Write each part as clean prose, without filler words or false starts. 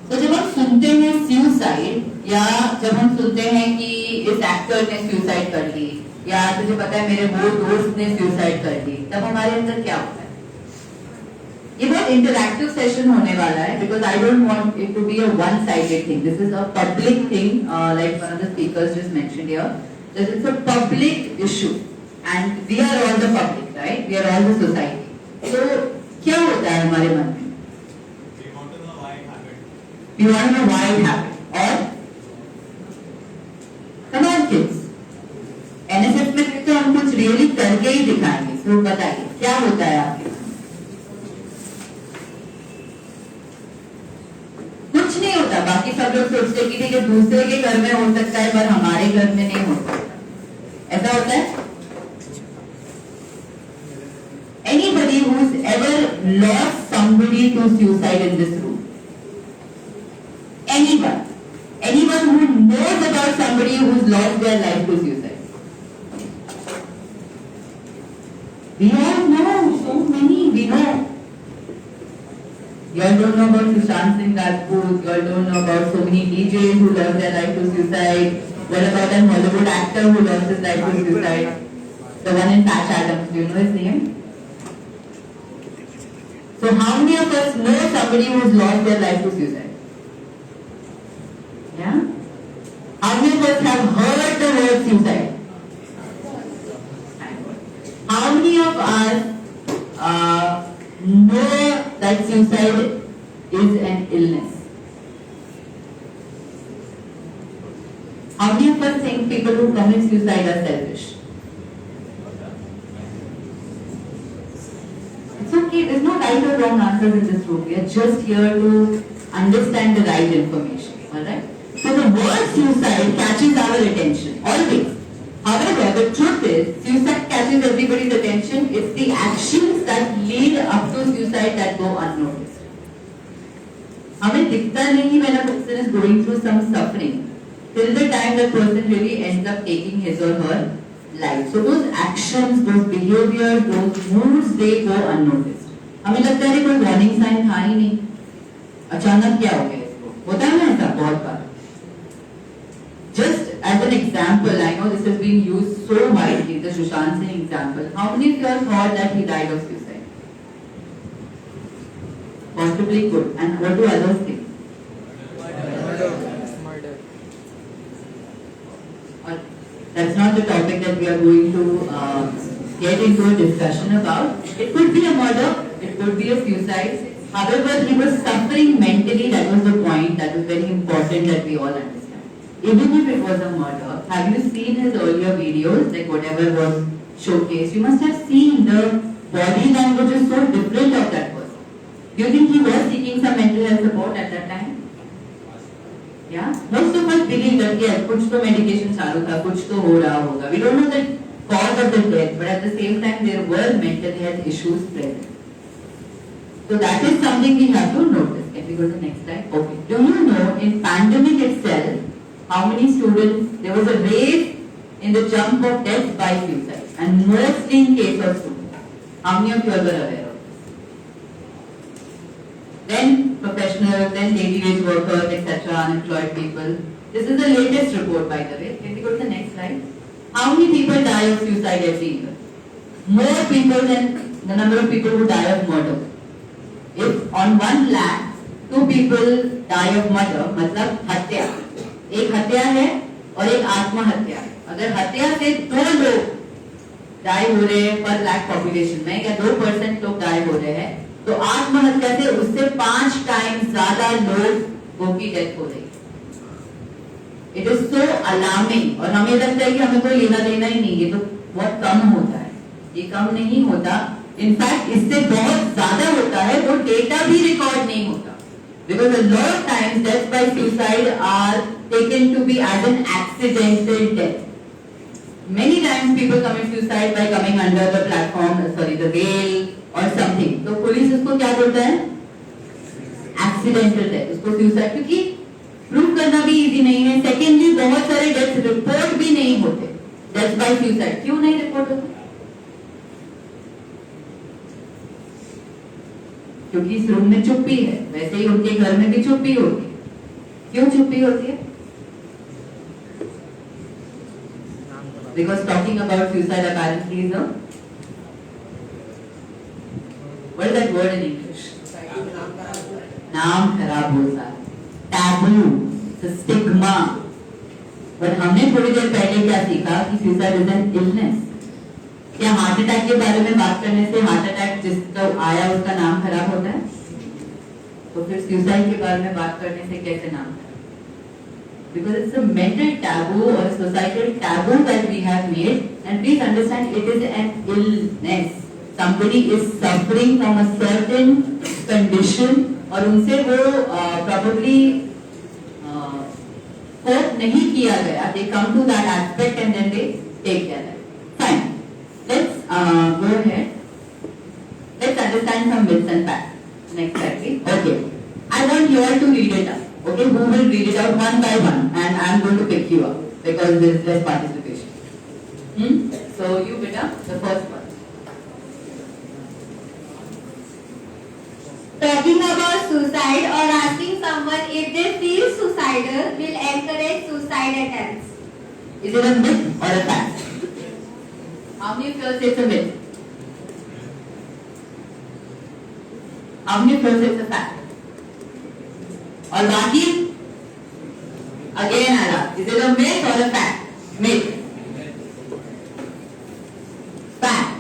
तो जब हम सुनते हैं सुसाइड या जब हम सुनते हैं कि इस एक्टर ने सुसाइड कर ली या तुझे पता है मेरे वो दोस्त ने सुसाइड कर ली, तब हमारे अंदर क्या होता है? ये बहुत इंटरैक्टिव सेशन होने वाला है because I don't want it to be a one sided thing. This is a public thing like one of the speakers just mentioned here. This is a public issue and we are all the public, right? We are all the society. तो क्या होता है हमारे मन में? We want to know why it happened. और come on kids, NSS में तो हम कुछ रियली करके ही दिखाएंगे. तो बताइए क्या होता है आपके मन? कुछ नहीं होता. बाकी सब लोग सोचते कि ठीक है दूसरे के घर में हो सकता है पर हमारे घर में नहीं हो सकता. ऐसा होता है? Anybody who's ever lost somebody to suicide in this room? Anyone who knows about somebody who's lost their life to suicide? We all know, so many, we know. You all don't know about Sushant Singh Rajput, you all don't know about so many DJs who lost their life to suicide. What about an Hollywood actor who lost his life to suicide? The one in Patch Adams, do you know his name? So how many of us know somebody who's lost their life to suicide? Yeah? How many of us have heard the word suicide? How many of us know that suicide is an illness? How many of us think people who commit suicide are selfish? It's okay, there's no right or wrong answers in this room. We are just here to understand the right information. Alright? So the word suicide catches our attention, always. However, the truth is, suicide catches everybody's attention. It's the actions that lead up to suicide that go unnoticed. हमें दिखता नहीं when a person is going through some suffering till the time that person really ends up taking his or her life. So those actions, those behaviors, those moods, they go unnoticed. हमें लगता है कोई warning sign था ही नहीं, अचानक क्या हो गया इसको? होता है ना ऐसा बहुत बार. Just as an example, I know this has been used so widely, the Sushant Singh example. How many of you have thought that he died of suicide? Possibly could. And what do others think? Murder. That's not the topic that we are going to get into a discussion about. It could be a murder, it could be a suicide. However, he was suffering mentally. That was the point. That was very important that we all understand. Even if it was a murder, have you seen his earlier videos, like whatever was showcased? You must have seen the body language is so different of that person. Do you think he was seeking some mental health support at that time? Yeah? Most of us believe that yes, कुछ तो medication चालू था, कुछ तो हो रहा होगा. We don't know the cause of the death, but at the same time there were mental health issues present. So that is something we have to notice. Can we go to the next slide? Okay. Do you know in pandemic itself, how many students, there was a raise in the jump of deaths by suicide and mostly in case of students. How many of you are aware of this? Then professionals, then daily wage workers, etc., unemployed people. This is the latest report, by the way. Can we go to the next slide? How many people die of suicide every year? More people than the number of people who die of murder. If on 1 lakh, 2 people die of murder, मतलब हत्या. एक हत्या है और एक आत्महत्या. अगर हत्या से 2 लोग डाई हो रहे हैं पर लाख पॉपुलेशन में या 2% लोग डाई हो रहे हैं, तो आत्महत्या से उससे 5 टाइम्स ज्यादा लोगों की डेथ हो रही है. It is so alarming. और हमें लगता है कि हमें कोई लेना देना ही नहीं, ये तो बहुत कम होता है. ये कम नहीं होता, इनफैक्ट इससे बहुत ज्यादा होता है. वो डेटा भी रिकॉर्ड नहीं होता. Because a lot of times deaths by suicide are taken to be as an accidental death. Many times people commit suicide by coming under the platform, the rail or something. तो police उसको क्या बोलता है? Accidental death. उसको suicide, क्योंकि prove करना भी easy नहीं है. सेकेंडली बहुत सारे डेथ रिपोर्ट भी नहीं होते. डेथ बाय सुसाइड क्यों नहीं रिपोर्ट होते? क्योंकि इस रूम में चुप्पी है. वैसे ही उनके घर में भी चुप्पी होती है. क्यों चुप्पी होती है? Because talking about suicide apparently is a, what is that word in English? नाम खराब होता है, taboo, stigma. बट हमने थोड़ी देर पहले क्या सीखा कि suicide is an illness. क्या हार्ट अटैक के बारे में बात करने से हार्ट अटैक जिसका आया उसका नाम खराब होता है? तो फिर suicide के बारे में बात करने से कैसे नाम खराब? Because it's a mental taboo or a societal taboo that we have made, and please understand it is an illness. Somebody is suffering from a certain condition और उनसे वो probably cope नहीं किया गया. They come to that aspect and then they take their life. Fine. Let's go ahead. Let's understand some myths and facts. Next slide, please. Okay. I want you all to read it up. Okay, who will read it out one by one, and I am going to pick you up because there is less participation. So you beta, the first one. Talking about suicide or asking someone if they feel suicidal will encourage suicide attempts. Is it a myth or a fact? How many of you say it's a myth? How many of you say it's a fact? और बाकी again आला, is it a myth or a fact? Myth. Fact.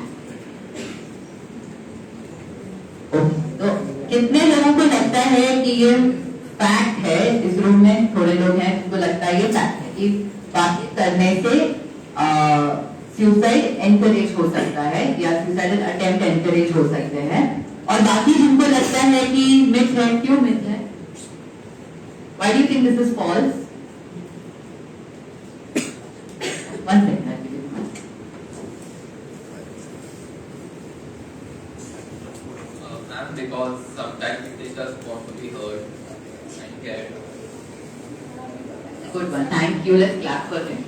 तो कितने लोगों को लगता है कि ये फैक्ट है? इस रूम में थोड़े लोग हैं जिनको लगता है ये फैक्ट है कि बाकी करने से सुसाइड एनकरेज हो सकता है या सुसाइडल अटेम्प्ट एनकरेज हो सकते हैं, और बाकी जिनको लगता है कि मिथ है. क्यों मिथ है? Why do you think this is false? One second, I'll give you one. Ma'am, because sometimes they just want to be heard and cared. Good one. Thank you. Let's clap for him.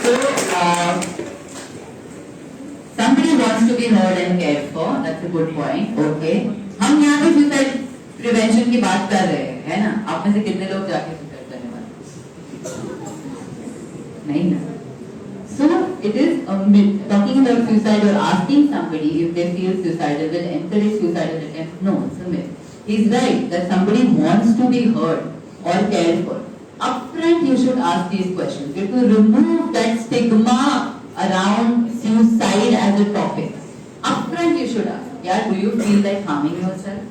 So, somebody wants to be heard and cared for. That's a good point. Okay. हम यहाँ पे suicide prevention की बात कर रहे हैं, है ना? आप में से कितने लोग जाके suicide करने वाले? नहीं ना? So it is a myth. Talking about suicide or asking somebody if they feel suicidal will encourage suicidal attempt. No, it's a myth. He's right that somebody wants to be heard or cared for. Upfront, you should ask these questions. You have to remove that stigma around suicide as a topic. Upfront, you should ask. Yeah, do you feel like harming yourself?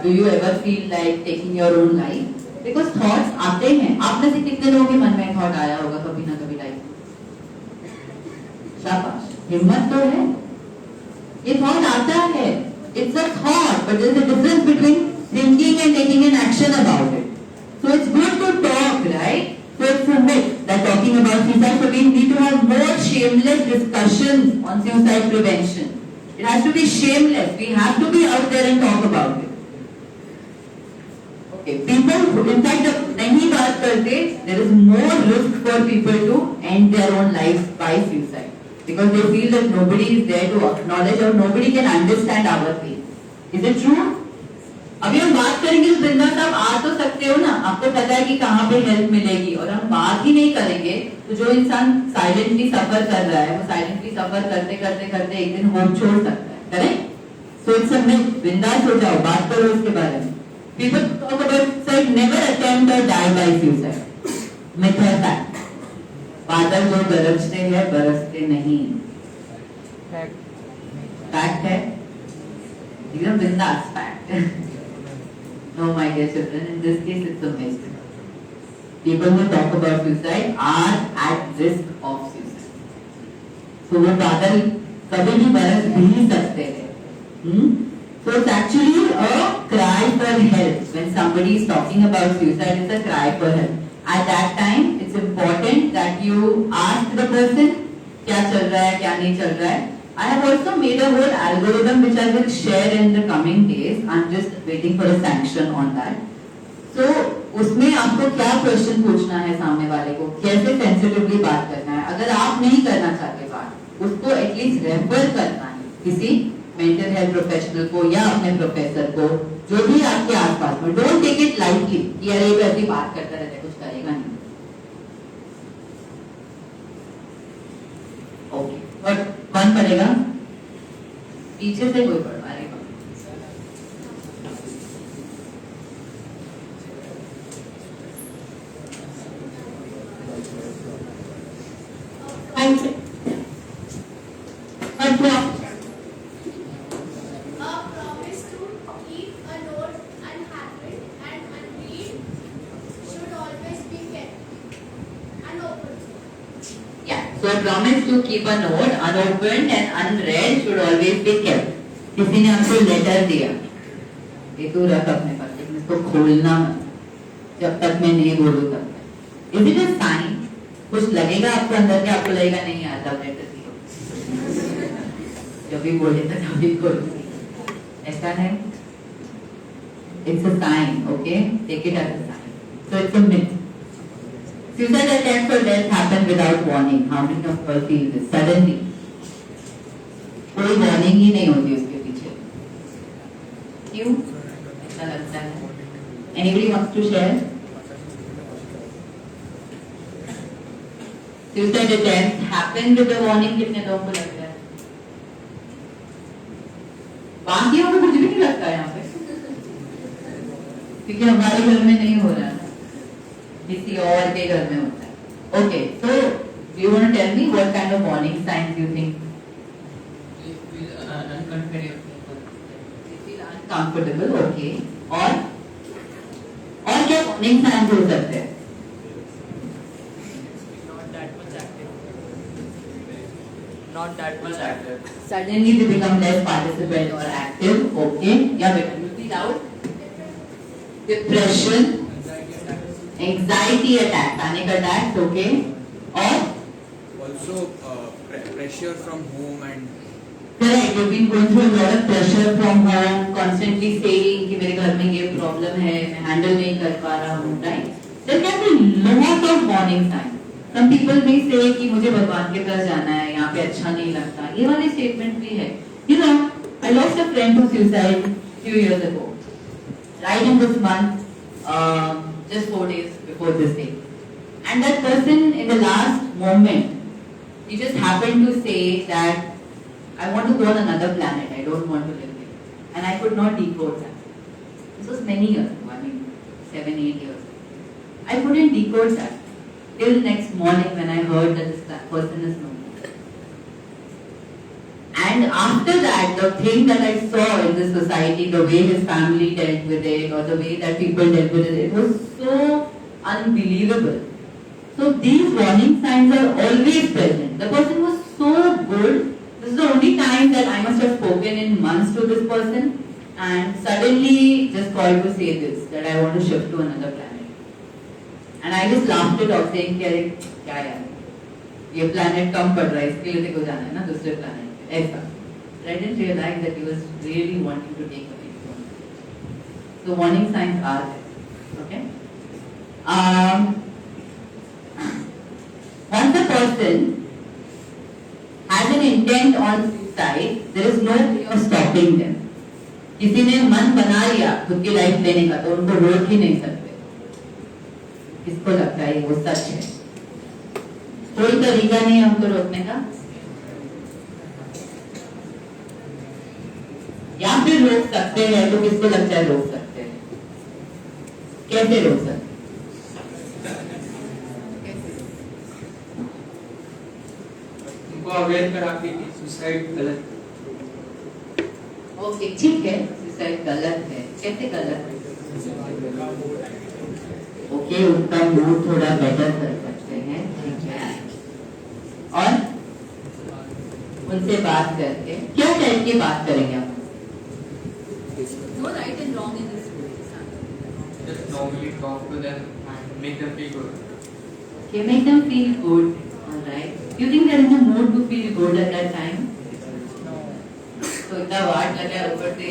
Do you ever feel like taking your own life? Because thoughts आते हैं. आप में से कितने लोगों के मन में थॉट आया होगा कभी ना कभी लाइफ में? शाबाश, हिम्मत तो है. ये थॉट आता है. It's a thought, but there's a difference between thinking and taking an action about it. So it's good to talk, right? So it's a myth that talking about suicide, so we need to have more shameless discussions on suicide prevention. It has to be shameless. We have to be out there and talk about it. Okay, people, in fact, नहीं बात करते, there is more risk for people to end their own lives by suicide because they feel that nobody is there to acknowledge or nobody can understand our pain. Is it true? अभी हम बात करेंगे तो बिंदा साहब आ तो सकते हो ना, आपको पता है कि कहाँ पे हेल्प मिलेगी, और हम बात ही नहीं करेंगे तो जो इंसान साइलेंटली सफर कर रहा है वो साइलेंटली सफर करते करते करते एक दिन होप छोड़ सकता है. Correct? So it's a myth. बिंदास हो जाओ, बात करो इसके बारे में. People talk about suicide, never attempt or die by suicide. Myth है fact. बादल जो गरजते हैं बरसते नहीं. Fact है. एकदम बिंदास fact. No, my dear children, in this case it's a myth. People who talk about suicide are at risk of suicide. So वो बादल कभी भी बरस भी सकते हैं. So it's actually a cry for help. When somebody is talking about suicide, it's a cry for help. At that time, it's important that you ask the person क्या चल रहा है, क्या नहीं चल रहा है. I have also made a whole algorithm which I will share in the coming days. I'm just waiting for a sanction on that. So उसमें आपको क्या क्वेश्चन पूछना है सामने वाले को, कैसे सेंसिटिवली बात करना है. अगर आप नहीं करना चाहते बात, उसको एटलीस्ट रेफर करना है किसी मेंटल हेल्थ प्रोफेशनल को या अपने प्रोफेसर को, जो भी आपके आसपास में. Don't So a promise to keep a note unopened and unread should always be kept. किसी ने आपको लेटर दिया, ये तू रख अपने पास, लेकिन इसको खोलना मत, जब तक मैं नहीं बोलूँ तब तक. Is it a sign? कुछ लगेगा आपको अंदर के, आपको लगेगा नहीं यार तब लेटर दियो, जब भी बोले तभी खोलो, ऐसा है? It's a sign, okay? Take it as a sign. So it's a myth. Suicide attempts or death happen without warning. How many of us feel this? Suddenly. कोई warning ही नहीं होती उसके पीछे. क्यों? ऐसा लगता है. Anybody wants to share? Suicide attempts happen with a warning. कितने लोगों को लगता है? बाकियों को कुछ भी नहीं लगता है यहाँ पे. क्योंकि हमारे घर में नहीं हो रहा है, किसी और के घर में होता है. Okay, so do you want to tell me what kind of warning signs you think? Uncomfortable, okay. और क्या warning signs हो सकते हैं? Not that much active. Suddenly they become less participant or active, okay. Yeah, बेटा, you be loud. Depression, anxiety attacks, panic attacks, okay. और Also, pressure from home and correct, you've been going through a lot of pressure from home, constantly saying कि मेरे घर में ये problem है, मैं handle नहीं कर पा रहा हूँ, right? There can be lot of warning signs. Some people may say कि मुझे भगवान के पास जाना है, यहाँ पे अच्छा नहीं लगता, ये वाले statement भी है. You know, I lost a friend to suicide few years ago. Right in this month, just 4 days before this day. And that person in the last moment, he just happened to say that I want to go on another planet, I don't want to live here. And I could not decode that. This was many years ago, I mean 7, 8 years ago. I couldn't decode that till next morning when I heard that this person is no more. And after that, the thing that I saw in this society, the way his family dealt with it, or the way that people dealt with it, it was so unbelievable. So these warning signs are always present. The person was so good. This is the only time that I must have spoken in months to this person, and suddenly just called to say this, that I want to shift to another planet. And I just laughed it off, saying कि अरे क्या यार, ये planet कम पड़ रहा है, इसके लिए देखो जाना है ना दूसरे planet. ऐसा. I didn't realize that he was really wanting to take away from me. So warning signs are there. Okay. Once a person has an intent on suicide, there is no way of stopping them. किसी ने मन बना लिया खुद की life लेने का, तो उनको रोक ही नहीं सकते. किसको लगता है वो सच है? कोई तरीका नहीं है उनको रोकने का. या फिर रोक सकते हैं, तो किसको लगता है रोक सकते हैं? कैसे रोक सकते हैं? उनको अवेयर करा के सुसाइड गलत. ओके, ठीक है, सुसाइड गलत है. कैसे गलत है? ओके, उनका मूड थोड़ा बेटर कर सकते हैं, ठीक है. और उनसे बात करके क्या टाइप की बात करेंगे आप? No right and wrong in this. Just normally talk to them and make them feel good. Okay, make them feel good. Alright. Do you think they're in the mood to feel good at that time? तो इतना वाट लगा है ऊपर से.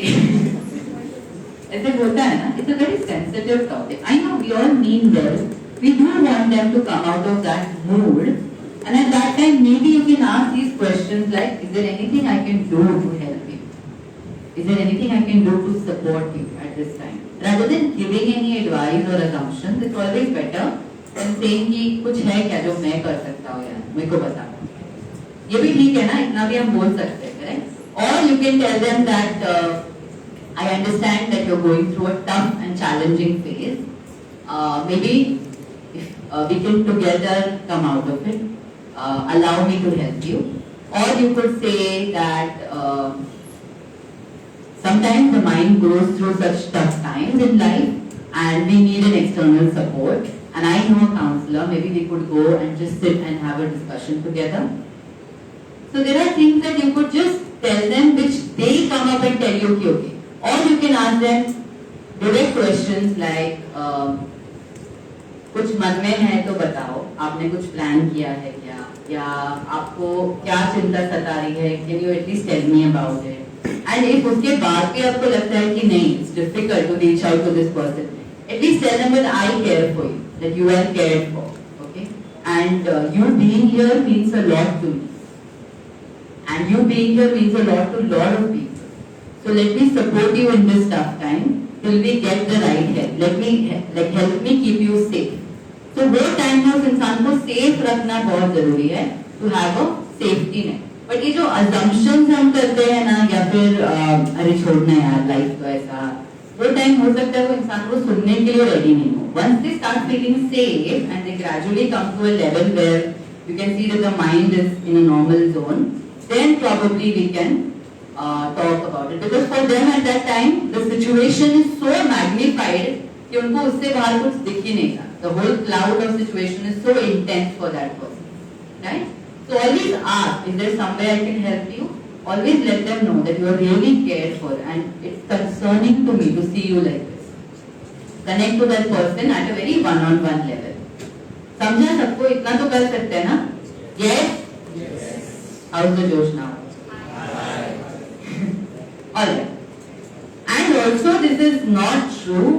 ऐसे होता है ना? It's a very sensitive topic. I know we all mean well. We do want them to come out of that mood. And at that time, maybe you can ask these questions like, is there anything I can do to help you? Is there anything I can do to support you at this time? Rather than giving any advice or assumptions, it's always better than saying कि कुछ है क्या जो मैं कर सकता हूँ यार, मेरे को बता. ये भी ठीक है ना, इतना भी हम बोल सकते हैं, correct? Or you can tell them that I understand that you're going through a tough and challenging phase. Maybe if we can together come out of it, allow me to help you. Or you could say that sometimes the mind goes through such tough times in life and we need an external support, and and I know a counselor, maybe we could go and just sit and have a discussion together. So there are things that you could just tell them which they come up and tell you, okay. Or you can ask them direct questions like, कुछ मन में है तो बताओ, आपने कुछ plan किया है क्या, या आपको क्या चिंता सता रही है, can you at least tell me about it? And if उसके बाद भी आपको लगता है कि नहीं, it's difficult to reach out to this person, at least tell them that I care for you, that you are cared for, okay? And you being here means a lot to me, and you being here means a lot to a lot of people. So let me support you in this tough time till we get the right help. Let me help me keep you safe. तो वो time में उस इंसान को safe रखना बहुत जरूरी है, to have a safety net. But ये जो assumptions हम करते हैं ना, या फिर अरे छोड़ना यार लाइफ तो ऐसा, वो टाइम हो सकता है वो इंसान को सुनने के लिए रेडी नहीं हो. Once they start feeling safe and they gradually come to a level where you can see that the mind is in a normal zone, then probably we can talk about it. Because for them at that time the situation is so magnified कि उनको उससे बाहर कुछ दिख ही नहीं था. The whole cloud of situation is so intense for that person, right? So always ask, is there some way I can help you? Always let them know that you are really cared for and it's concerning to me to see you like this. Connect to that person at a very one-on-one level. समझा सबको, इतना तो कर सकते हैं ना? Yes? Yes. How's the Josh now? Alright. And also this is not true.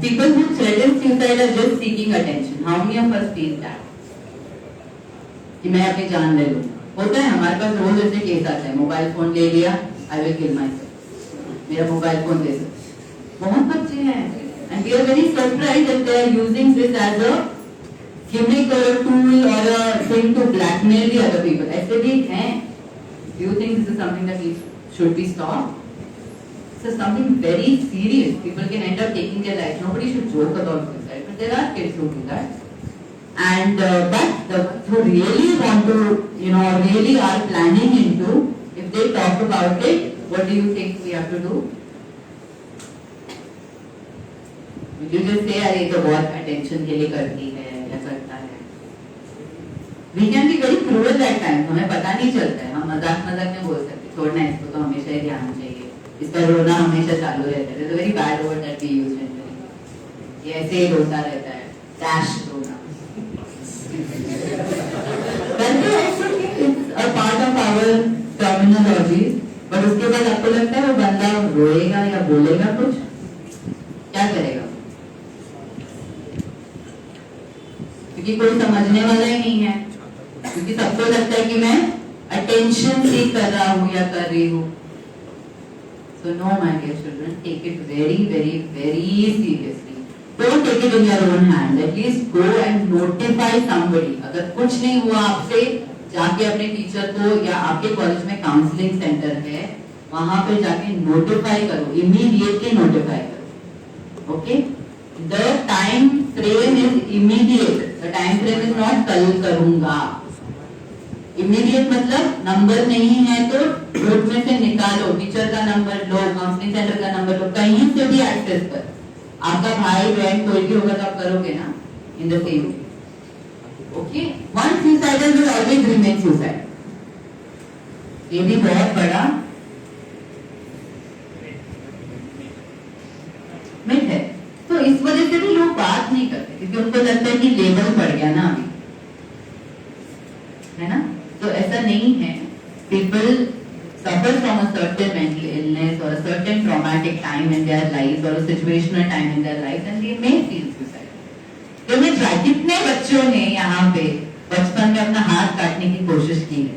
People who threaten suicide are just seeking attention. How many of us feel that? कि मैं अपनी जान ले लूँ. होता है हमारे पास रोज ऐसे केस आते हैं. मोबाइल फोन ले लिया, I will kill myself. मेरा मोबाइल फोन दे दो. बहुत बच्चे हैं. And we are very surprised that they are using this as a gimmick or a tool or a thing to blackmail the other people. ऐसे भी हैं. Do you think this is something that should be stopped? This is something very serious. People can end up taking their life. Nobody should joke about suicide, but there are kids who do that. And but the who really want to, really are planning into, if they talk about it, what do you think we have to do? Would you just say, अरे तो बहुत attention के लिए करती है या करता है? We can be very cruel at times. हमें पता नहीं चलता है. हम मजाक में बोल सकते हैं, छोड़ना है इसको तो हमेशा ही ध्यान चाहिए. इसका रोना हमेशा चालू रहता है. It's a very bad word that we use generally. ये ऐसे ही रोता रहता है. Dash रोना. It's a part of our terminology. But उसके बाद आपको लगता है वो बंदा रोएगा या बोलेगा कुछ? क्या करेगा? क्योंकि कोई समझने वाला ही नहीं है. क्योंकि सबको लगता है कि मैं attention सीख कर रहा हूँ या कर रही हूँ. So no, my dear children, take it very, very, very seriously. Don't take it in your own hand. At least go and notify somebody. अगर कुछ नहीं हुआ आपसे, जाके अपने टीचर को या आपके कॉलेज में काउंसलिंग सेंटर है, वहाँ पे जाके नोटिफाई करो. Immediately notify करो. Okay? The time frame is immediate. The time frame is not कल करूँगा. इमीडिएट मतलब नंबर नहीं है तो ग्रुप में से निकालो, टीचर का नंबर लो, काउंसलिंग सेंटर का नंबर लो, कहीं से भी एक्सेस कर. आपका भाई बहन कोई भी होगा तो आप करोगे ना, in the same way. Okay, one suicidal will always remain suicide. ये भी बहुत बड़ा मिथ है. तो इस वजह से भी लोग बात नहीं करते क्योंकि उनको लगता है कि लेबल पड़ गया ना अभी, है ना. तो ऐसा नहीं है. People suffer from a certain mental illness or a certain traumatic time in their lives or a situational time in their lives and they may feel suicide. तो मैं ट्राई, कितने बच्चों ने यहाँ पे बचपन में अपना हाथ काटने की कोशिश की है?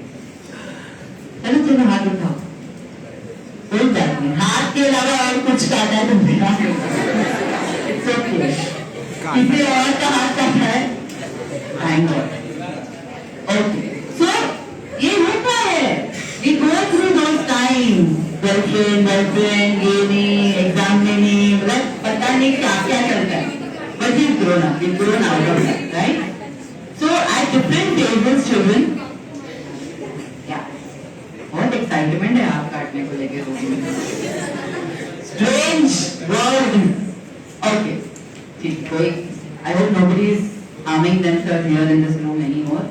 चलो चलो हाथ उठाओ. कोई बात नहीं, हाथ के अलावा और कुछ काटा है तुमने? It's okay. किसी और का हाथ काटा है? Thank God. Okay. So ये होता है. We go through those times. Girlfriend, ये नहीं, exam में नहीं, मतलब पता नहीं क्या क्या चलता है. But we've grown up. We've grown out of that, right? So at different ages, children, yeah, बहुत excitement है हाथ काटने को लेके. Strange word. Okay. ठीक, कोई I hope nobody is harming themselves here in this room anymore.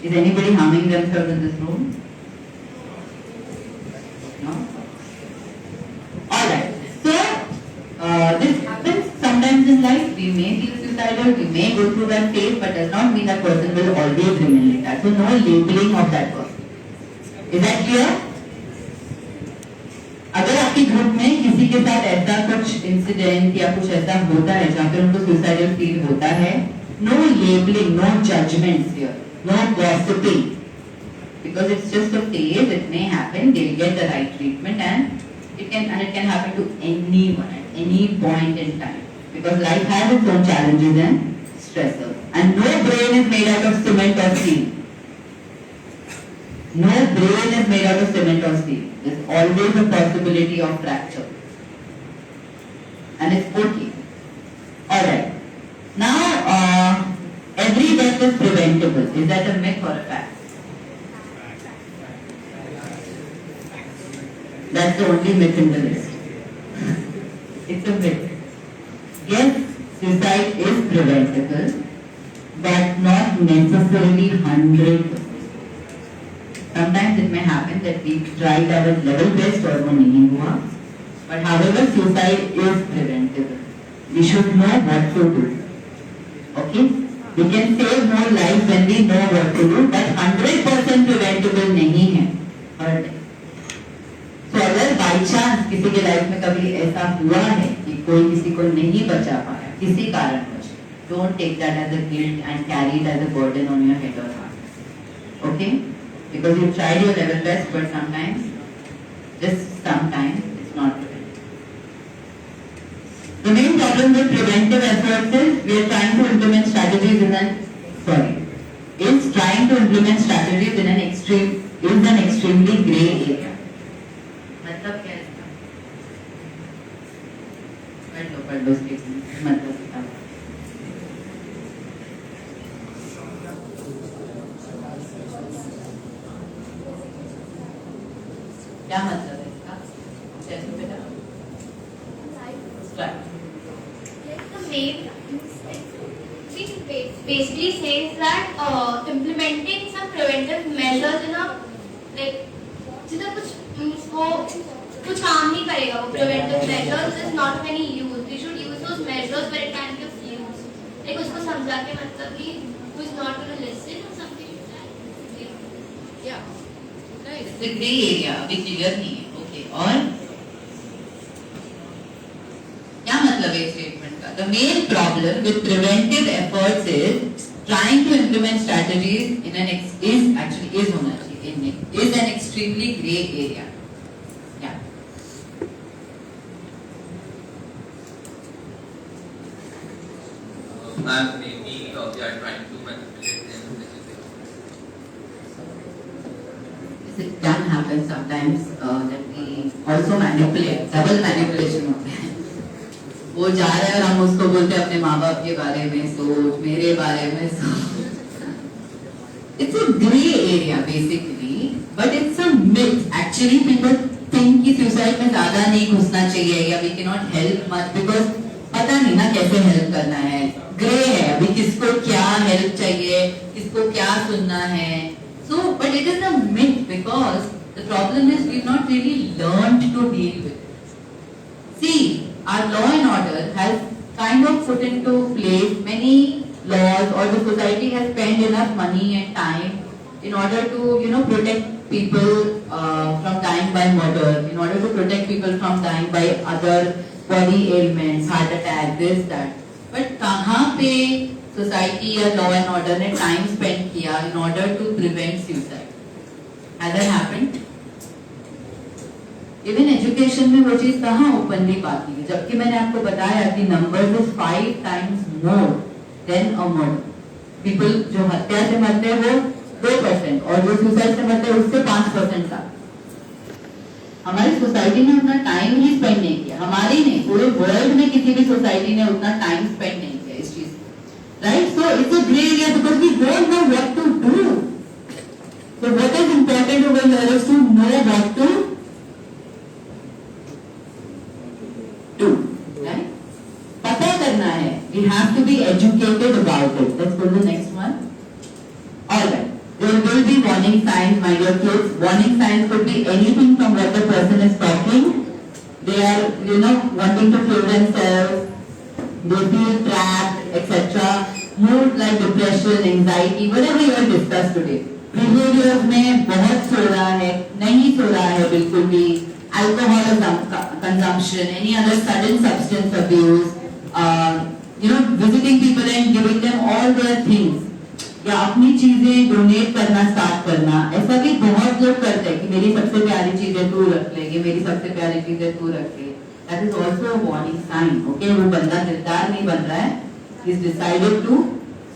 Is anybody harming themselves in this room? No? Alright. So, this happens sometimes in life. We may feel suicidal, we may go through that phase, but does not mean that person will always remain like that. So, no labeling of that person. Is that clear? अगर आपके group में किसी के साथ ऐसा कुछ incident या कुछ ऐसा होता है जहाँ पे उनको सुसाइडल फील होता है, no labeling, no judgments here, no gossiping, because it's just a phase. It may happen. They'll get the right treatment, and it can happen to anyone at any point in time, because life has its own challenges and stressors, and no brain is made out of cement or steel. No brain is made out of cement or steel. There's always a possibility of fracture. And it's okay. Alright. Now, every death is preventable. Is that a myth or a fact? That's the only myth in the list. It's a myth. Yes, suicide is preventable, but not necessarily 100%. Sometimes it may happen that we tried our level best और वो नहीं हुआ, but however suicide is preventable. We should know what to do. Okay? We can save more lives when we know what to do, but 100% preventable नहीं है. Alright. So अगर by chance किसी के life में कभी ऐसा हुआ है कि कोई किसी को नहीं बचा पाया किसी कारणवश, don't take that as a guilt and carry it as a burden on your head or heart. Okay? Because you tried your level best, but sometimes, just sometimes, it's not preventable. The main problem with preventive efforts is we are trying to implement strategies in an extremely grey area. मतलब क्या है इसका? पढ़ लो statement. मतलब क्या? क्या मतलब है इसका? जैसे बेटा? Basically says that implementing some preventive measures in a like जितना कुछ काम नहीं करेगा वो preventive measures is not of any use. We should use those measures where it can be of use. Like उसको समझा के मतलब कि who is not going to listen or something like that. Yeah. Right. It's a grey area, अभी clear नहीं है. Okay. और क्या मतलब है स्टेटमेंट का? The main problem with preventive efforts is trying to implement strategies in an is होना चाहिए is an extremely grey area. Yeah. Ma'am, maybe we are trying to manipulate them. It can happen sometimes that we also manipulate, double manipulation होते हैं. वो जा रहा है और हम उसको बोलते हैं अपने माँ बाप के बारे में सोच, मेरे बारे में सोच. It's a grey area basically, but it's a myth. Actually, people think कि suicide में ज़्यादा नहीं घुसना चाहिए या we cannot help much because पता नहीं ना कैसे help करना है. Grey है अभी किसको क्या help चाहिए, किसको क्या सुनना है. So, but it is a myth because the problem is we've not really learned to deal with it. See, our law and order has kind of put into place many laws, or the society has spent enough money and time in order to protect people from dying by murder, in order to protect people from dying by other body ailments, heart attack, this, that. But कहाँ पे society या law and order ने time spend किया in order to prevent suicide? Has that happened? Even education में वो चीज कहाँ openly बात की है, जबकि मैंने आपको बताया कि numbers is 5 times more than a murder. People जो हत्या से मरते हैं वो 2% और जो suicide से मरते हैं उससे 5% का. हमारी सोसाइटी ने उतना टाइम ही स्पेंड नहीं किया, हमारी नहीं, पूरे वर्ल्ड में किसी भी सोसाइटी ने उतना टाइम स्पेंड नहीं किया इस चीज. Right? So it's a grey area because we don't know what to do. So what is important over here is to know what to do. Right? पता करना है. We have to be educated about it. Let's go to the next one. Alright. There will be warning signs, my dear kids. Warning signs could be anything from what the person is talking. They are, wanting to kill themselves. They feel trapped, etc. Mood like depression, anxiety, whatever you have discussed today. Behaviors में बहुत सो रहा है, नहीं सो रहा है बिल्कुल भी. Alcohol consumption, any other sudden substance abuse. Visiting people and giving them all their things. या अपनी चीजें डोनेट करना स्टार्ट करना. ऐसा भी बहुत लोग करते हैं कि मेरी सबसे प्यारी चीजें तू रख ले, ये मेरी सबसे प्यारी चीजें तू रख ले. That is also a warning sign. Okay, वो बंदा दिलदार नहीं बन रहा है. He's decided to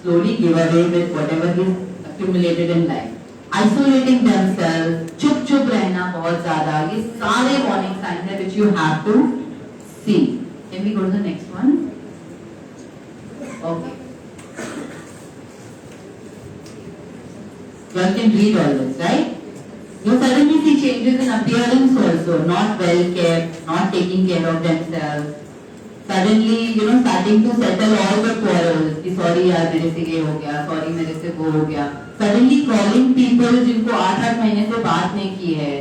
slowly give away with whatever he's accumulated in life. Isolating themselves, चुप रहना बहुत ज़्यादा. ये सारे warning signs हैं which you have to see. Can we go to the next one? Okay. You all can read all this, right? You suddenly see changes in appearance also, not well kept, not taking care of themselves. Suddenly, starting to settle all the quarrels. कि sorry यार मेरे से ये हो गया, sorry मेरे से वो हो गया. Suddenly calling people जिनको 8 महीने से बात नहीं की है,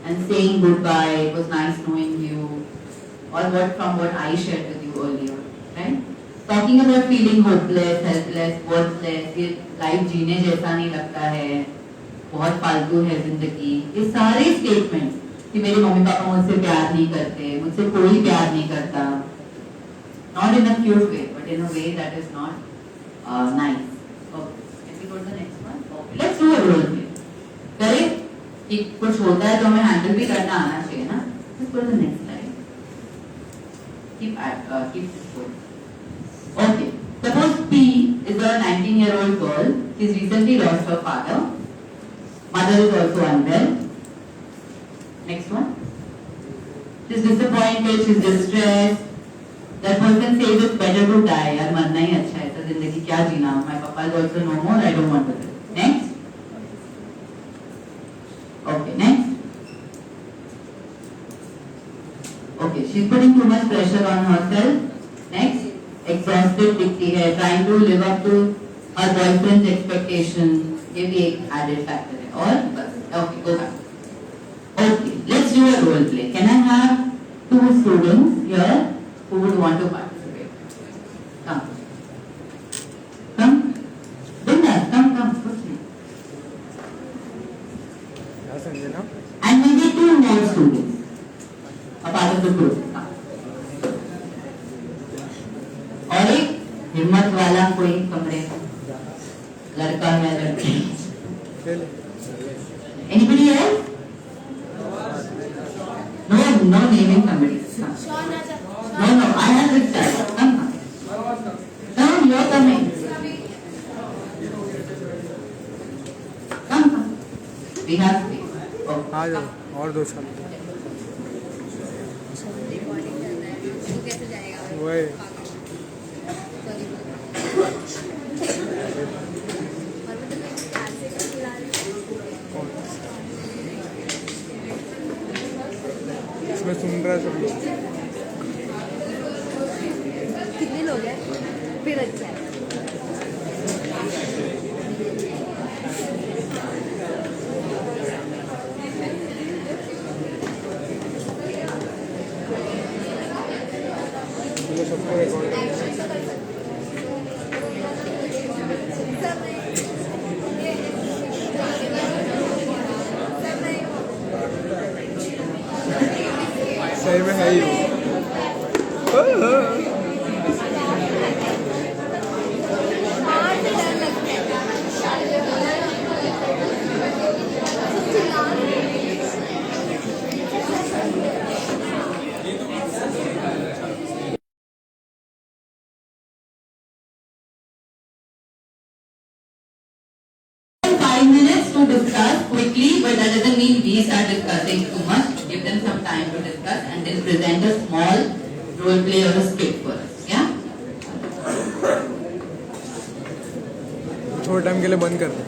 and saying goodbye, it was nice knowing you, or what I shared with you earlier, right? Talking about feeling hopeless, helpless, worthless, ये life जीने जैसा नहीं लगता है, बहुत फालतू है जिंदगी. ये सारे स्टेटमेंट कि मेरे मम्मी पापा मुझसे प्यार नहीं करते, मुझसे कोई प्यार नहीं करता. Not in a cute way, but in a way that is not nice. Okay, can we go to the next one? Okay, let's do a role play. करें कि कुछ होता है तो हमें हैंडल भी करना आना चाहिए ना. Let's go to the next slide. Keep this going. Okay, suppose P is a 19-year-old girl. She's recently lost her father. Mother is also unwell. Next one. She's disappointed. She's distressed. That person says it's better to die. यार मरना ही अच्छा है. तो जिंदगी क्या जीना? My papa is also no more. I don't want to live. Next. Okay, next. Okay, she's putting too much pressure on herself. Next. Exhausted दिखती है. Trying to live up to her boyfriend's expectations. ये भी एक added factor है. और बस. Okay, go back. Okay, let's do a role play. Can I have 2 students here who would want to participate? Come. Come. Bindas, come. Quickly. And maybe 2 more students. A part of the group. Come. और एक हिम्मत वाला कोई कमरे में. लड़का या लड़की. Anybody else? No naming somebody. No, I have this child. Come, you're coming. Come. We have space. Oh. आ जाओ और 2 साल वही इसमें सुन रहा है सब लोग. कितने लोग हैं फिर अच्छा है. ये सबको रिकॉर्ड सही में है ही वो. To discuss quickly, but that doesn't mean we start discussing too much. Give them some time to discuss and then present a small role play or a skit for us. Yeah? थोड़े time के लिए बंद कर दो.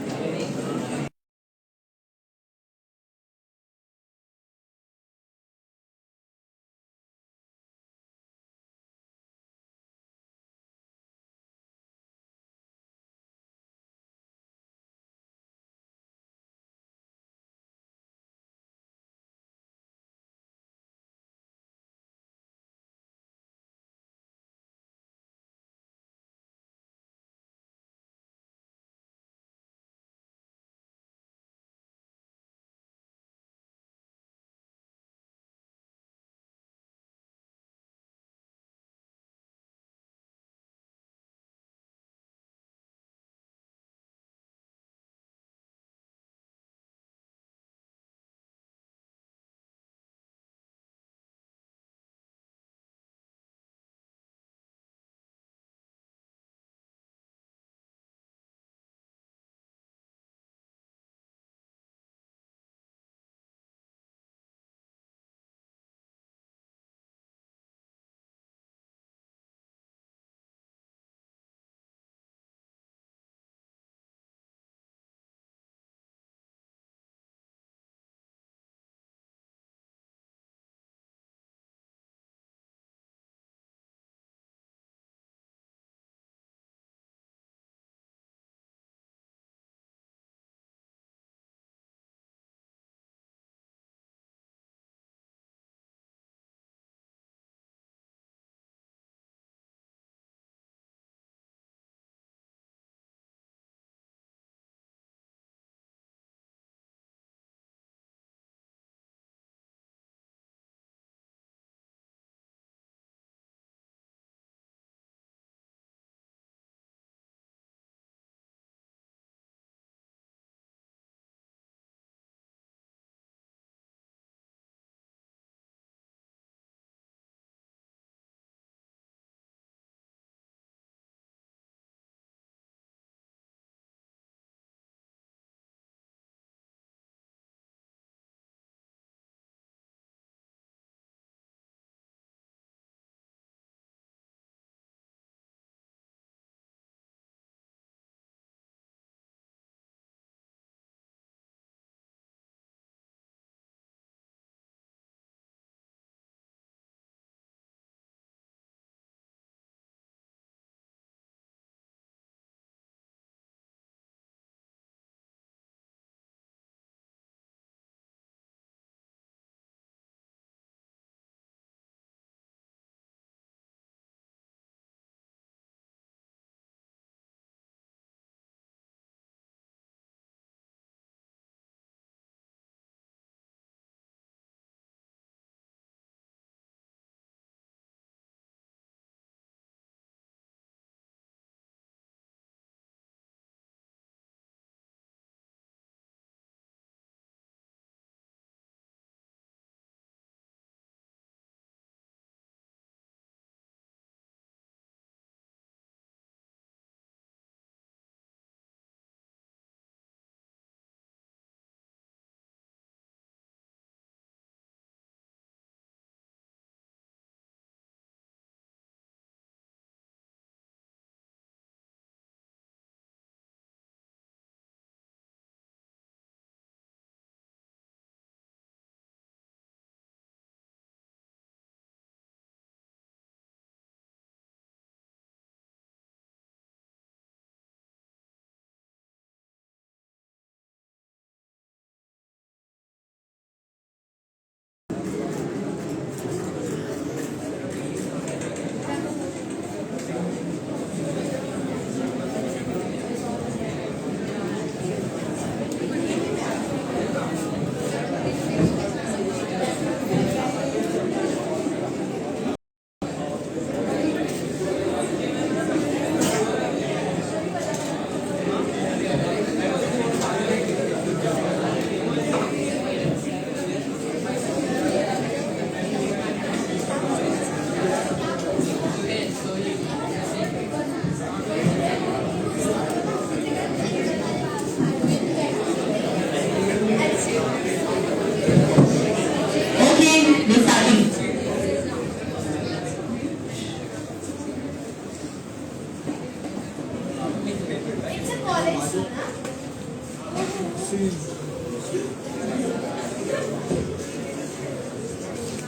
College थी ना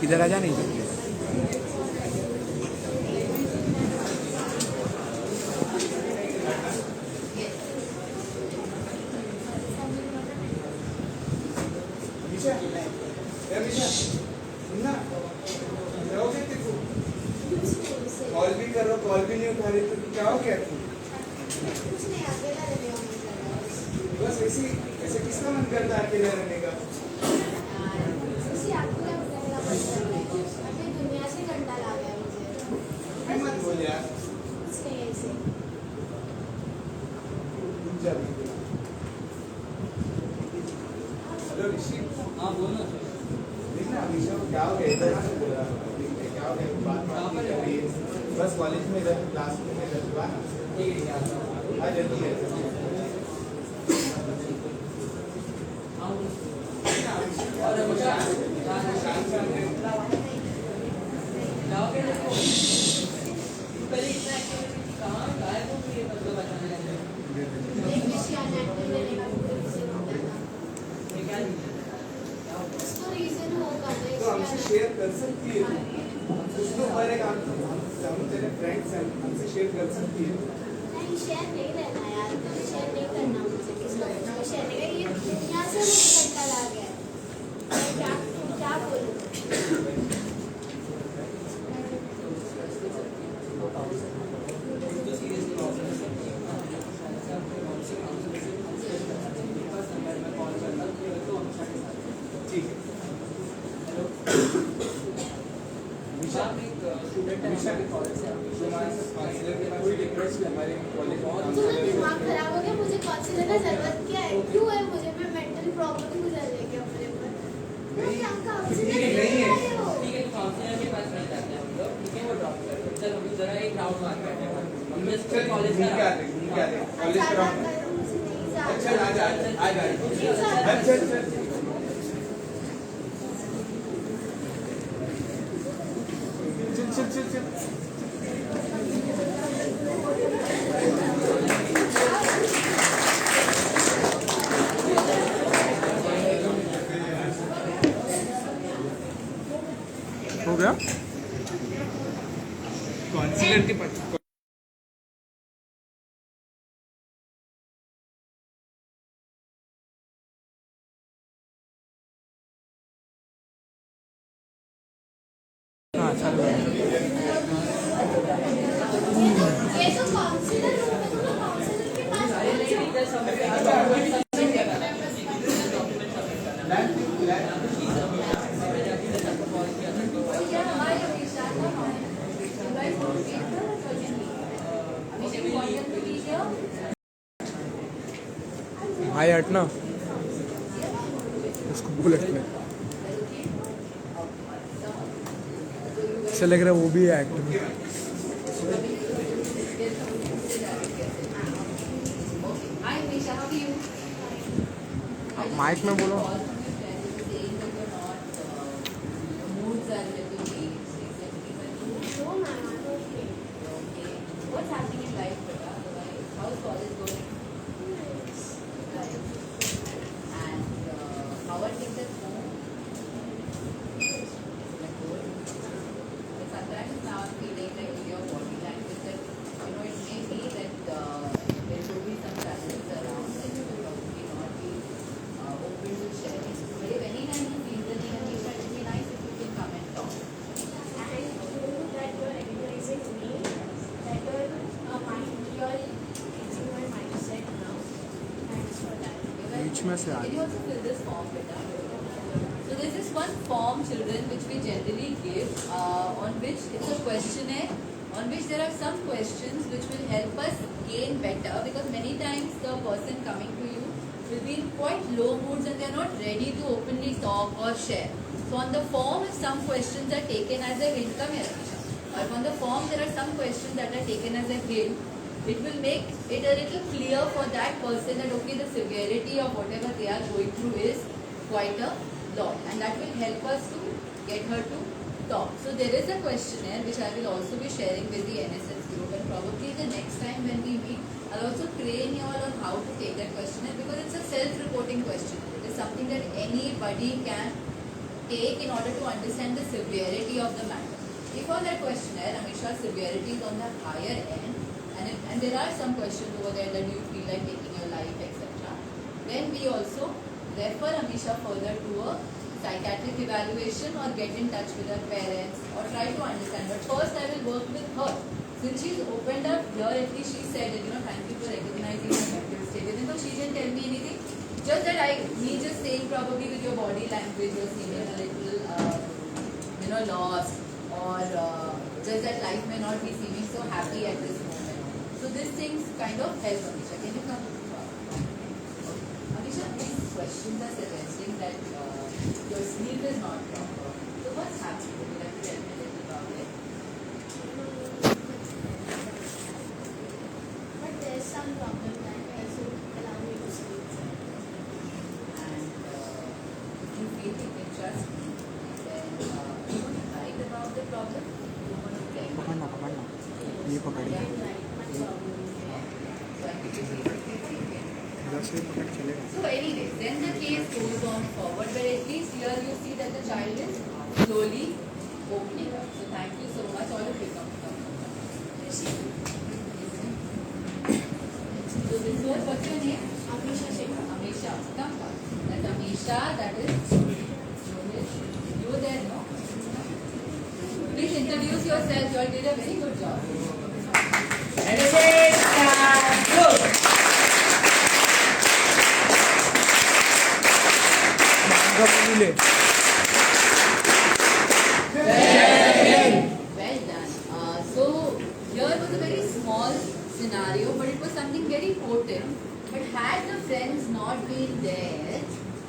इधर आ जा नहीं तो कॉल भी करो, कॉल भी नहीं उठा रही तो क्या हो गया तू? कुछ नहीं अकेला रहने का मन कर रहा है बस ऐसे किसका मन करता है अकेले रहने का? उसी अकेला रहने का मन कर रहा है अभी दुनिया से घंटा ला गया मुझे मैं मत बोल यार। कुछ नहीं ऐसे चल। हेलो ऋषि। हाँ बोलो देख ना अमीशा को क्या हो गया, इधर से बोल रहा है। ठीक है, क्या हो गया, बात नहीं कर रही है। बस कॉलेज में इधर क्लास में इधर हुआ ना। ठीक है यार हाँ जल्दी है। और अमीशा जाओगे देखो पहले इतना एक्टिविटी कहाँ गायब हो गई है मतलब अचानक एक विषय एक्टिव रहने का मुझे होता था ये क्या उसको रीजन होगा तो हमसे शेयर कर सकती है तू। कुछ तो करेगा, हम तेरे फ्रेंड्स हैं, हमसे शेयर कर सकती है। नहीं शेयर नहीं रहना यार मुझे शेयर नहीं करना मुझे किसको शेयर नहीं करना ये दुनिया से मुझे घंटा ला गया है मैं क्या बोलूँ ठीक है। अमीशा एक स्टूडेंट है अमीशा के कॉलेज से तुम्हारे काउंसलर के पास कोई रिक्वेस्ट है हमारे कॉलेज तुम्हें दिमाग खराब हो गया मुझे काउंसलर का जरूरत क्या है क्यों है मुझे मैं मेंटल प्रॉब्लम गुजर रही है अपने ऊपर नहीं, क्या काउंसलर नहीं, नहीं है। ठीक है काउंसलर के पास नहीं जाते हैं हम लोग ठीक है वो ड्रॉप कर दो चल हम जरा एक राउंड मार करते हैं हम बस चल कॉलेज घूम का के आते कॉलेज ग्राउंड में। चल आ जा आ जा चल चल चल चल चल हो गया काउंसलर के पास हाँ चल ये तो काउंसलर रूम है तो काउंसलर के पास भाई हटना उसको बुलेट में ऐसा लग रहा है वो भी है एक्ट में अब माइक में बोलो What's happening in life, Beta? How's college going? And how are things at home? Sometimes now I'm feeling like in your body language that it may be that there could be some challenges around and you will probably not be open to sharing. But if any time you feel the need, Anisha, it would be nice if you can come and talk. And you that you're encouraging me, that you're changing my mindset now. Thanks for that. बीच में से आ Can you also fill this form, Beta? So there's this one form, children, which we generally give, on which it's a questionnaire, on which there are some questions which will help us gain better, because many times the person coming to you will be in quite low moods and they're not ready to openly talk or share. So on the form, if some questions are taken as a hint, come here, Anisha. If on the form there are some questions that are taken as a hint, it will make it a little clear for that person that okay, the severity of whatever they are going through is quite a lot, and that will help us to get her to talk. So there is a questionnaire which I will also be sharing with the NSS group, and probably the next time when we meet, I'll also train you all on how to take that questionnaire because it's a self-reporting question. It is something that anybody can take in order to understand the severity of the matter. If on that questionnaire, Amisha's severity is on the higher end, and there are some questions over there that you feel like taking your life, etc., then we also refer Amisha further to a psychiatric evaluation or get in touch with her parents or try to understand. But first I will work with her. Since she's opened up here, at least she said that, thank you for recognizing my mental state. Even though she didn't tell me anything, just that me just saying probably with your body language, you're seeming a little, lost, or just that life may not be seeming so happy at this moment. So these things kind of help Amisha. Can you come? Amisha, these questions are suggesting that your sleep is not proper. So what's happening? Would you like to tell me a little about it? But there's some problem that doesn't allow me to sleep. And if you feel you can trust me, then you want to write about the problem, you want to tell me. पकड़ना ये पकड़िए इधर से पकड़ चलेगा So anyway, then the case goes on forward, but at least here you see that the child is slowly opening up. So thank you so much, all of you. Come. So this was what's your name? Amisha Shekhar. Amisha. Come. That's Amisha. That is you there, no? Please introduce yourself. You all did a very good job. ले Well done. So here was a very small scenario, but it was something very potent. But had the friends not been there,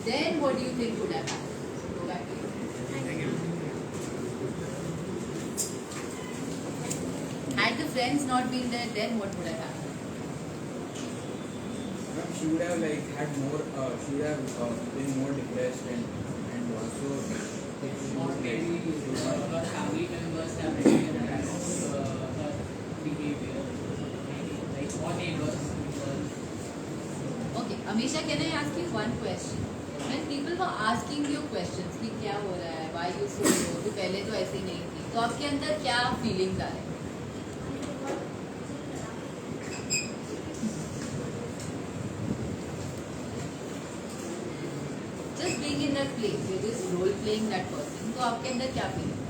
then what do you think would have happened? Go back to you. Had the friends not been there, then what would have happened? She would have had more. She would have been more depressed and also Or maybe her family members have recognized her behavior, like or neighbors. Okay, Amisha, can I ask you one question? When people were asking you questions कि क्या हो रहा है, why you so low, तो पहले तो ऐसी नहीं थी, तो आपके अंदर क्या feelings आ रहे हैं? Just being in that place, you're just role playing that person, तो आपके अंदर क्या feeling?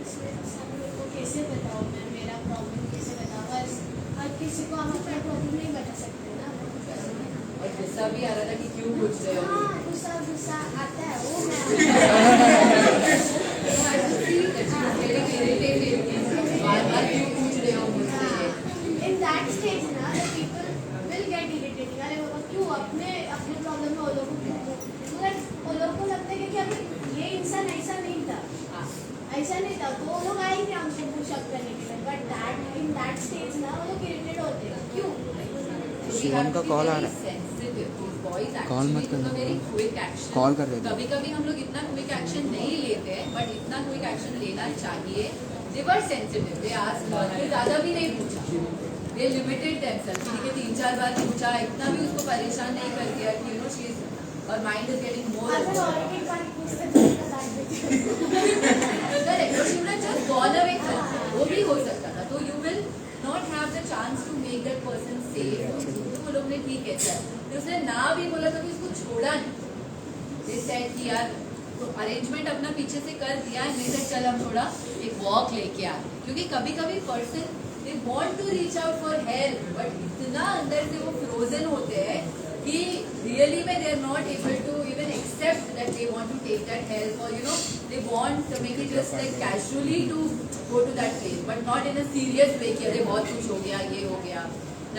सबको कैसे बताऊँ मैं मेरा प्रॉब्लम कैसे बताऊँ हर किसी को हम अपना प्रॉब्लम नहीं बता सकते ना और गुस्सा भी आ रहा था कि क्यों पूछ रहे हो? हाँ गुस्सा आता है वो मैं Getting irritated, बार-बार क्यों पूछ रहे हो मुझसे? in that stage ना the people will get irritated अरे बाबा क्यों अपने प्रॉब्लम में वो लोग वो लोग को लगता है कि अभी ये इंसान ऐसा नहीं था ऐसा नहीं था तो वो लोग आएंगे हमको पुश अप करने के लिए but that in that stage ना वो लोग इरिटेट होते हैं क्यों शिवम का कॉल आ रहा है कॉल मत करना कॉल कर देते कभी-कभी हम लोग इतना क्विक एक्शन नहीं लेते हैं बट इतना क्विक एक्शन लेना चाहिए दे वर सेंसिटिव दे आस्क ज़्यादा भी नहीं पूछा दे लिमिटेड देमसेल्फ ठीक है 3-4 बार पूछा इतना भी उसको परेशान नहीं कर दिया कि यू नो शी इज और माइंड इज गेटिंग मोर अगर और एक बार पूछते तो काट देते correct she would just gone away वो भी हो सकता था तो you will not have the chance to make that person safe तो वो लोग ने ठीक है चल तो उसने ना भी बोला तो उसको छोड़ा नहीं दे सेड कि यार तो अरेंजमेंट अपना पीछे से कर दिया नहीं तो चल हम थोड़ा एक वॉक लेके आ क्योंकि कभी-कभी person they want to reach out for help but इतना अंदर से वो फ्रोजन होते हैं कि रियली में they are not able to even accept that they want to take that help और you know they want to make it just like casually to go to that place but not in a serious way कि अरे बहुत कुछ हो गया ये हो गया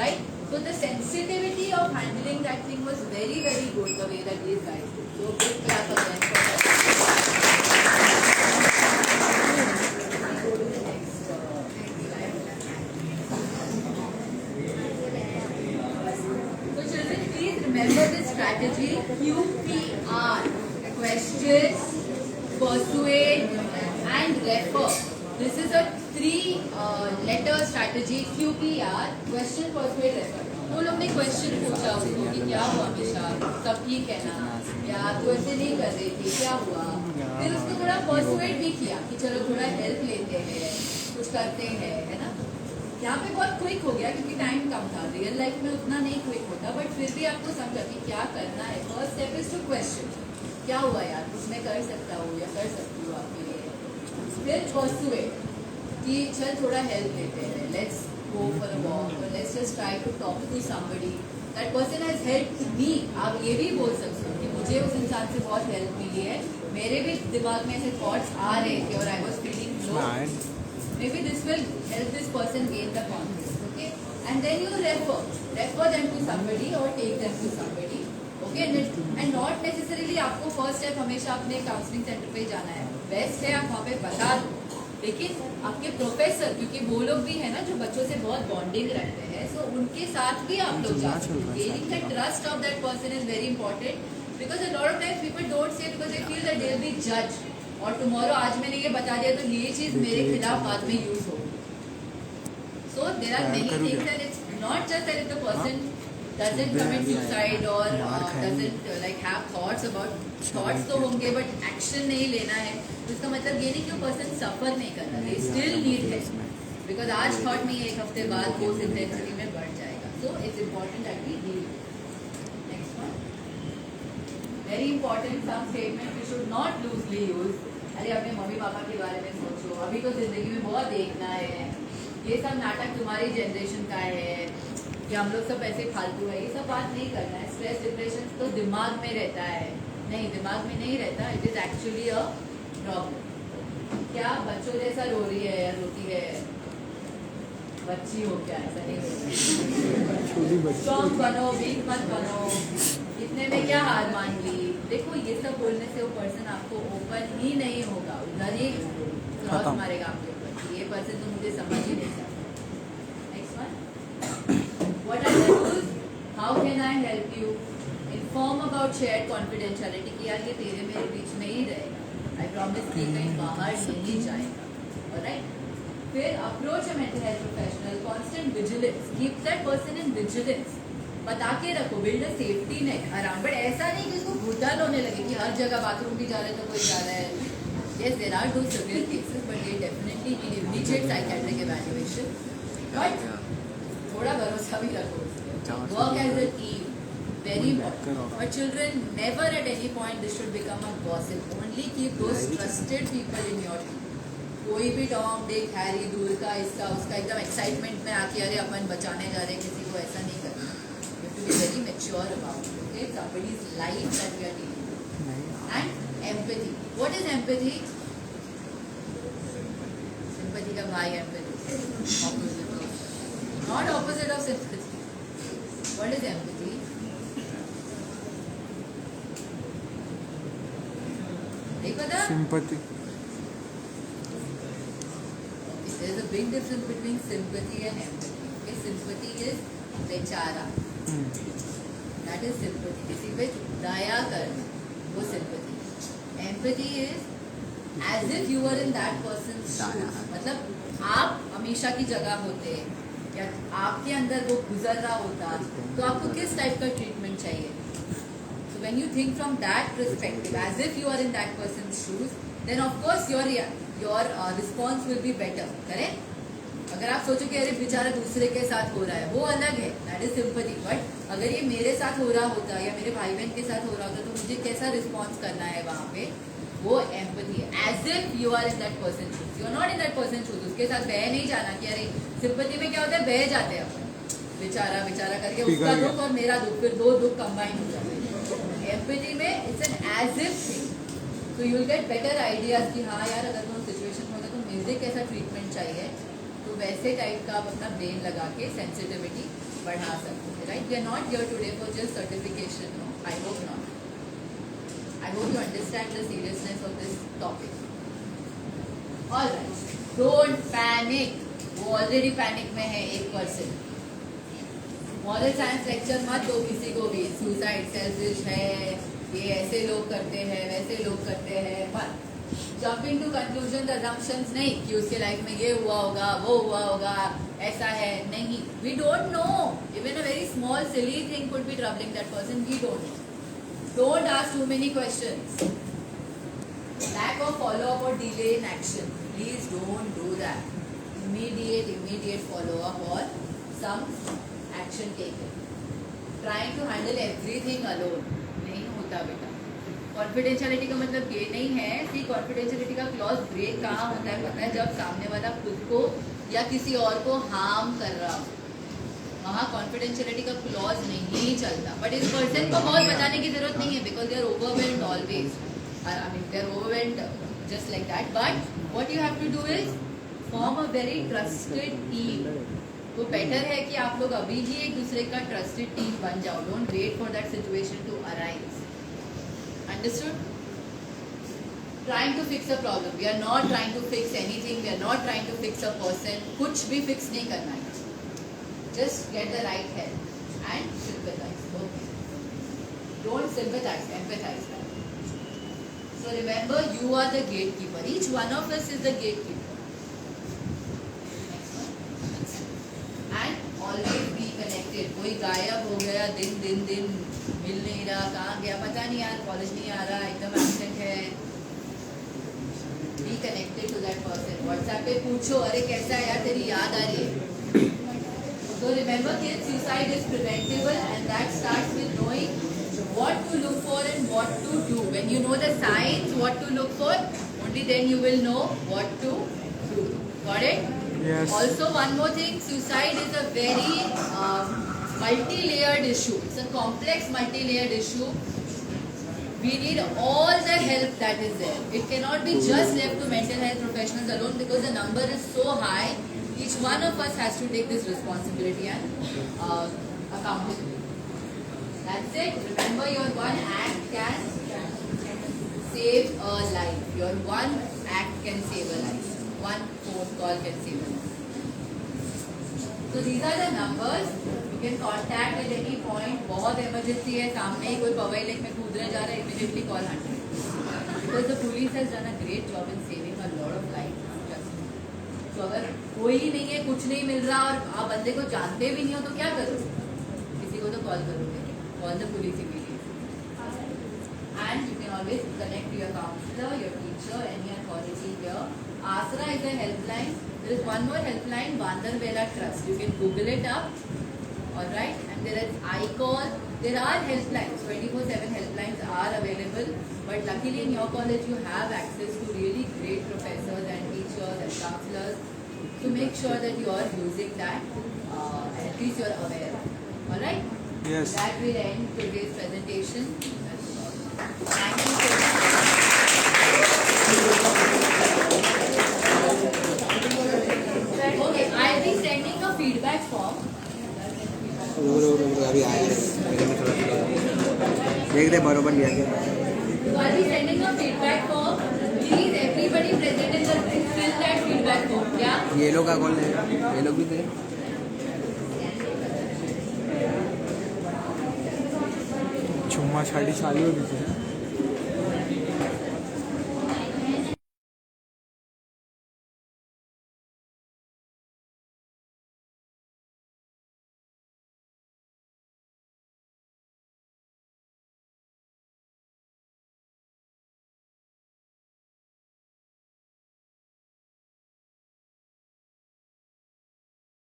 right so the sensitivity of handling that thing was very very good the way that these guys did so big clap for them for that. Go to the next slide. So children, please remember this strategy QPR: question, persuade, and refer. This is a 3-letter strategy, QPR, question, persuade, refer. वो लोग ने question पूछा उसको कि क्या हुआ हमेशा, सब ठीक है ना, या तू ऐसे नहीं कर रही थी, क्या हुआ. फिर उसको थोड़ा परसुएट भी किया कि चलो थोड़ा हेल्प लेते हैं, कुछ करते हैं, है ना. यहाँ पे बहुत क्विक हो गया क्योंकि टाइम कम था. रियल लाइफ में उतना नहीं क्विक होता, बट फिर भी आपको समझा कि क्या करना है. First step is to question, क्या हुआ यार, कुछ मैं कर सकता हूँ या कर सकती हूँ आपके लिए. फिर परसुएट कि चल थोड़ा हेल्प लेते हैं, let's go for a walk or let's just try to talk to somebody. That person has helped me. आप ये भी बोल सकते हो कि मुझे उस इंसान से बहुत हेल्प मिली है, मेरे भी दिमाग में ऐसे थॉट्स आ रहे थे और I was feeling low. Maybe this will help this person gain the confidence. Okay, and then you refer them to somebody or take them to somebody. Okay, and not necessarily आपको first step हमेशा अपने counselling centre पे जाना है. Best है आप वहाँ पे बता दो, लेकिन आपके प्रोफेसर, क्योंकि वो लोग भी है ना जो बच्चों से बहुत बॉन्डिंग रखते हैं, सो उनके साथ भी आप लोग जा सकते हैं. Gaining the trust of that person is very important, because a lot of times people don't say because they feel that they will be जज, और टुमारो आज मैंने ये बता दिया तो ये चीज मेरे खिलाफ बाद में यूज होगी. So there are many things and it's not just that the person doesn't commit suicide or doesn't like have thoughts about thoughts तो होंगे but action नहीं लेना है. तो इसका मतलब ये नहीं कि वो पर्सन सफर नहीं कर रहा, they still need help because आज थॉट नहीं है, एक हफ्ते बाद वो इंटेंसिटी में बढ़ जाएगा. So it's important that we deal. Next one, very important, some statements we should not loosely use. अरे अपने मम्मी पापा के बारे में सोचो, अभी तो जिंदगी में बहुत देखना है, ये सब नाटक तुम्हारी जनरेशन का है कि हम लोग सब ऐसे फालतू है, ये सब बात नहीं करना है. स्ट्रेस डिप्रेशन तो दिमाग में रहता है, नहीं दिमाग में नहीं रहता, it is actually a problem. क्या बच्चों जैसा रो रही है या रोती है, बच्ची हो क्या, ऐसा नहीं होता. स्ट्रॉन्ग बनो, वीक मत बनो, इतने में क्या हार मान ली. देखो ये सब बोलने से वो पर्सन आपको ओपन ही नहीं होगा, उधर ही क्रॉस मारेगा आपके ऊपर, ये पर्सन तो मुझे समझ ही नहीं सकता. Next one, what are the rules? How can I help you? Inform about shared confidentiality कि यार ये तेरे मेरे बीच में ही रहेगा, I promise कि कहीं बाहर नहीं जाएगा. Alright? फिर approach a mental health professional, constant vigilance, keep that person in vigilance. बता के रखो, build a safety net around, but ऐसा नहीं कि उसको घुटन होने लगे कि हर जगह बाथरूम भी जा रहे तो कोई जा रहा है. Yes, there are two severe cases, but they definitely need immediate psychiatric evaluation. But थोड़ा भरोसा भी रखो. Work as a team, very important. For children, never at any point this should become a gossip. Only keep those trusted people in your team. कोई भी Tom Dick Harry दूर का इसका उसका एकदम एक्साइटमेंट में आके अरे अपन बचाने जा रहे हैं किसी को, ऐसा नहीं करना. You have to be very mature about it. Okay, somebody's life that we are dealing with. And empathy. What is empathy? Sympathy का भाई empathy. Opposite of. Not opposite of sympathy. What is empathy? नहीं पता? Sympathy. There is a big difference between sympathy and empathy. Okay, sympathy is बेचारा. That is sympathy. किसी पे दया करना, वो sympathy. Empathy is as if you were in that person's shoes. मतलब आप हमेशा की जगह होते या आपके अंदर वो गुजर रहा होता, तो आपको किस टाइप का ट्रीटमेंट चाहिए. So when you think from that perspective, as if you are in that person's shoes, then of course your response will be better. Correct? अगर आप सोचो कि अरे बेचारा दूसरे के साथ हो रहा है, वो अलग है, that is sympathy. बट अगर ये मेरे साथ हो रहा होता या मेरे भाई बहन के साथ हो रहा होता तो मुझे कैसा रिस्पॉन्स करना है वहाँ पे, वो एम्पैथी है. As if you are in that person shoes, you are not in that person shoes. उसके साथ बह नहीं जाना कि अरे सिंपैथी में क्या होता है, बह जाते हैं अपन, बेचारा बेचारा करके उसका दुख और मेरा दुख, फिर दो दुख कंबाइन हो जाते हैं. एम्पैथी में it's an as if thing. तो you will get better ideas कि हाँ यार अगर वो सिचुएशन होगा तो मुझे कैसा ट्रीटमेंट चाहिए, तो वैसे टाइप का आप अपना ब्रेन लगा के सेंसिटिविटी बढ़ा सकते हैं. Right? We are not here today for just certification. No, I hope not. I hope you understand the seriousness of this topic. All right, don't panic. वो already panic में है एक person. Moral science lecture मत दो किसी को भी. Suicide selfish है, ये ऐसे लोग करते हैं, वैसे लोग करते हैं, मत. जंपिंग टू कंक्लूजन assumptions नहीं कि उसके लाइफ में ये हुआ होगा, वो हुआ होगा, ऐसा है, नहीं. We don't know. Even a very small silly thing could be troubling that person. We don't know. Don't ask too many questions. Lack of follow-up or delay in action. Please don't do that. Immediate follow-up or some action taken. Trying to handle everything alone. नहीं होता बेटा. Confidentiality का मतलब ये नहीं है कि confidentiality का क्लॉज ब्रेक कहाँ होता है पता है जब सामने वाला खुद को या किसी और को हार्म कर रहा हो, वहाँ कॉन्फिडेंशियलिटी का क्लॉज नहीं चलता. बट इस पर्सन को बहुत बताने की जरूरत नहीं है because they are overwhelmed always. I mean they are overwhelmed just like that. But what you have to do is form a very trusted team. तो बेटर है कि आप लोग अभी ही एक दूसरे का ट्रस्टेड टीम बन जाओ. Don't wait for that situation to arise. Understood? Trying to fix a problem. We are not trying to fix anything. We are not trying to fix a person. कुछ भी fix नहीं करना है. Just get the right help and sympathize. Okay. Don't sympathize. Empathize. So remember, you are the gatekeeper. Each one of us is the gatekeeper. Next one. And always be connected. कोई गायब हो गया दिन मिल नहीं रहा, कहाँ गया पता नहीं यार, कॉलेज नहीं आ रहा, एकदम एब्सेंट है. Be connected to that person. WhatsApp पे पूछो, अरे कैसा है यार, तेरी याद आ रही है. So remember kids, suicide is preventable and that starts with knowing what to look for and what to do. When you know the signs, what to look for, only then you will know what to do. Got it? Yes. Also one more thing, suicide is a very multi-layered issue. It's a complex multi-layered issue. We need all the help that is there. It cannot be just left to mental health professionals alone because the number is so high. Each one of us has to take this responsibility and accountability. That's it. Remember, your one act can save a life. Your one act can save a life. One phone call can save a life. So these are the numbers. You can contact at any point. बहुत emergency है, सामने ही कोई Pawai lake में कूदने जा रहा है, immediately call 100. Because the police has done a great job in saving a lot of lives. So अगर कोई नहीं है, कुछ नहीं मिल रहा और आप बंदे को जानते भी नहीं हो तो क्या करोगे? किसी को तो कॉल करोगे. Call the police immediately. And you can always connect to your counselor, your teacher, any authority here. Asra is a helpline. There is one more helpline, Vandarvela Trust. You can Google it up. Alright, and there is iCall. There are helplines, 24/7 helplines are available. But luckily in your college you have access to really great professors and teachers and counselors. So make sure that you are using that and at least you are aware. Alright? Yes. That will end today's presentation. Thank you so much. Okay, I'll be sending a feedback form. अभी आया देख दे बरोबर लिया गया. So I'll be sending a feedback form. Please, everybody present in the room, fill that feedback form. Yeah? ये लोग का call है, ये लोग भी थे. चुम्मा छाड़ी चालू हो गई थी.